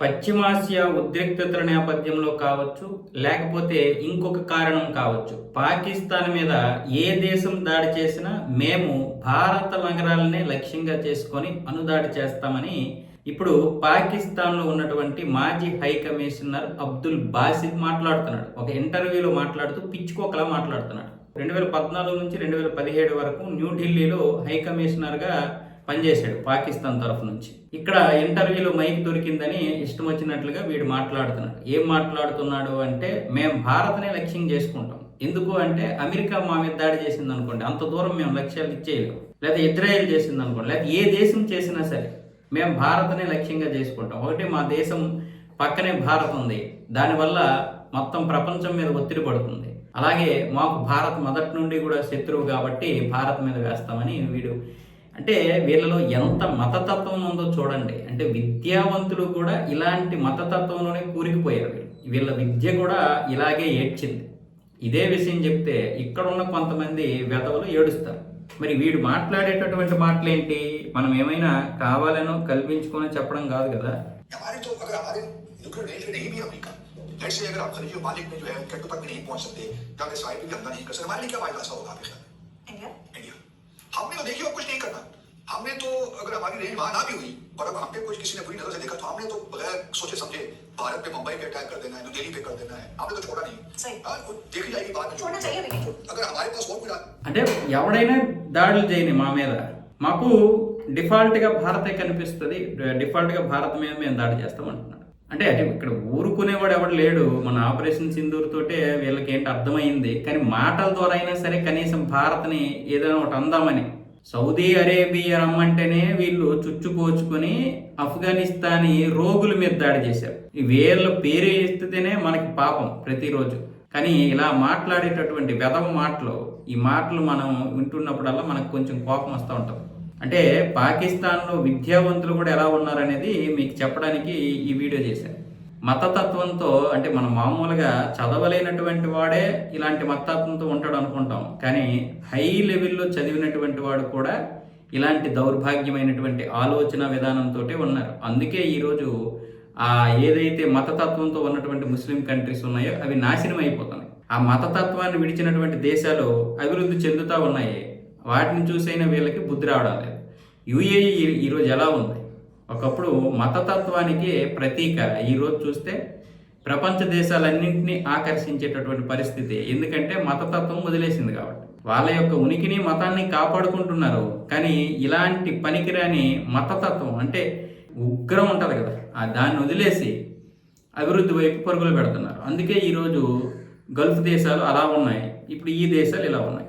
పశ్చిమాసియా ఉద్రిక్తతల నేపథ్యంలో కావచ్చు, లేకపోతే ఇంకొక కారణం కావచ్చు. పాకిస్తాన్ మీద ఏ దేశం దాడి చేసినా మేము భారత నగరాలనే లక్ష్యంగా చేసుకొని అనుదాడి చేస్తామని ఇప్పుడు పాకిస్తాన్లో ఉన్నటువంటి మాజీ హై కమిషనర్ అబ్దుల్ బాసిద్ మాట్లాడుతున్నాడు. ఒక ఇంటర్వ్యూలో మాట్లాడుతూ పిచ్చుకోకలా మాట్లాడుతున్నాడు. 2014 నుంచి 2017 వరకు న్యూఢిల్లీలో హై కమిషనర్గా పనిచేశాడు పాకిస్తాన్ తరఫు నుంచి. ఇక్కడ ఇంటర్వ్యూలో మైక్ దొరికిందని ఇష్టం వచ్చినట్లుగా వీడు మాట్లాడుతున్నాడు. ఏం మాట్లాడుతున్నాడు అంటే, మేము భారత్నే లక్ష్యం చేసుకుంటాం. ఎందుకు అంటే, అమెరికా మా మీద దాడి చేసింది అనుకోండి, అంత దూరం మేము లక్ష్యాలు ఇచ్చేయలేము. లేదా ఇజ్రాయెల్ చేసింది అనుకోండి, లేదా ఏ దేశం చేసినా సరే మేము భారత్నే లక్ష్యంగా చేసుకుంటాం. ఒకటి, మా దేశం పక్కనే భారత్ ఉంది, దానివల్ల మొత్తం ప్రపంచం మీద ఒత్తిడి పడుతుంది. అలాగే మాకు భారత్ మొదటి నుండి కూడా శత్రువు కాబట్టి భారత్ మీద వేస్తామని వీడు. అంటే వీళ్ళలో ఎంత మతతత్వం ఉందో చూడండి. అంటే విద్యావంతులు కూడా ఇలాంటి మతతత్వంలోనే కూరికిపోయారు. వీళ్ళ విద్య కూడా ఇలాగే ఏడ్చింది. ఇదే విషయం చెప్తే ఇక్కడున్న కొంతమంది వెధవలు ఏడుస్తారు. మరి వీడు మాట్లాడేటటువంటి మాటలేంటి? మనం ఏమైనా కావాలనో కల్పించుకొని చెప్పడం కాదు కదా. लेट्स से अगर आप खलीज मालिक में जो है कट्टू तक नहीं पहुंच सकते, जाके साहिब भी हमला नहीं कर सकते, हमारे लिए क्या वायदा होगा फिर? इंडिया हमने तो देखिए कुछ नहीं करना। हमने तो अगर हमारी रेंज वहां ना भी हुई और अब हम पे कुछ किसी ने बुरी नजर से देखा तो हमने तो बगैर सोचे समझे भारत पे मुंबई पे अटैक कर देना है, न्यू दिल्ली पे कर देना है। हमने तो छोड़ा नहीं। देखी जाएगी बात, छोड़ना चाहिए अगर हमारे पास और कोई అంటే ఎవడైనా దాడులు చేయని మా మీద, మాకు డిఫాల్ట్గా భారతే కనిపిస్తుంది, డిఫాల్ట్గా భారత్ మీద మేము దాడి చేస్తామంటున్నాడు. అంటే ఇక్కడ ఊరుకునేవాడు ఎవడు లేడు. మన ఆపరేషన్ సింధూర్ తోటే వీళ్ళకి ఏంటి అర్థమైంది. కానీ మాటల ద్వారా అయినా సరే కనీసం భారత్ని ఏదైనా ఒకటి అందామని, సౌదీ అరేబియా రమ్మంటేనే వీళ్ళు చుచ్చుకోచుకొని ఆఫ్ఘనిస్తానీ రోగుల మీద దాడి చేశారు. వీళ్ళ పేరు ఎత్తితేనే మనకి పాపం ప్రతిరోజు. కానీ ఇలా మాట్లాడేటటువంటి వెధవ మాటలు, ఈ మాటలు మనం వింటున్నప్పుడల్లా మనకు కొంచెం కోపం వస్తూ ఉంటాం. అంటే పాకిస్తాన్లో విద్యావంతులు కూడా ఎలా ఉన్నారనేది మీకు చెప్పడానికి ఈ వీడియో చేశాను. మతతత్వంతో అంటే మనం మామూలుగా చదవలేనటువంటి వాడే ఇలాంటి మతతత్వంతో ఉంటాడు అనుకుంటాం. కానీ హై లెవెల్లో చదివినటువంటి వాడు కూడా ఇలాంటి దౌర్భాగ్యమైనటువంటి ఆలోచన విధానంతో ఉన్నారు. అందుకే ఈరోజు ఏదైతే మతతత్వంతో ఉన్నటువంటి ముస్లిం కంట్రీస్ ఉన్నాయో అవి నాశనం అయిపోతున్నాయి. ఆ మతతత్వాన్ని విడిచినటువంటి దేశాలు అభివృద్ధి చెందుతూ ఉన్నాయి. వాటిని చూసైనా వీళ్ళకి బుద్ధి రావడం లేదు. యుఏఈ ఈరోజు ఎలా ఉంది? ఒకప్పుడు మతతత్వానికి ప్రతీక. ఈరోజు చూస్తే ప్రపంచ దేశాలన్నింటినీ ఆకర్షించేటటువంటి పరిస్థితి. ఎందుకంటే మతతత్వం వదిలేసింది కాబట్టి. వాళ్ళ యొక్క ఉనికిని మతాన్ని కాపాడుకుంటున్నారు. కానీ ఇలాంటి పనికిరాని మతతత్వం అంటే ఉగ్రం ఉంటుంది కదా, దాన్ని వదిలేసి అభివృద్ధి వైపు పరుగులు పెడుతున్నారు. అందుకే ఈరోజు గల్ఫ్ దేశాలు అలా ఉన్నాయి, ఇప్పుడు ఈ దేశాలు ఇలా ఉన్నాయి.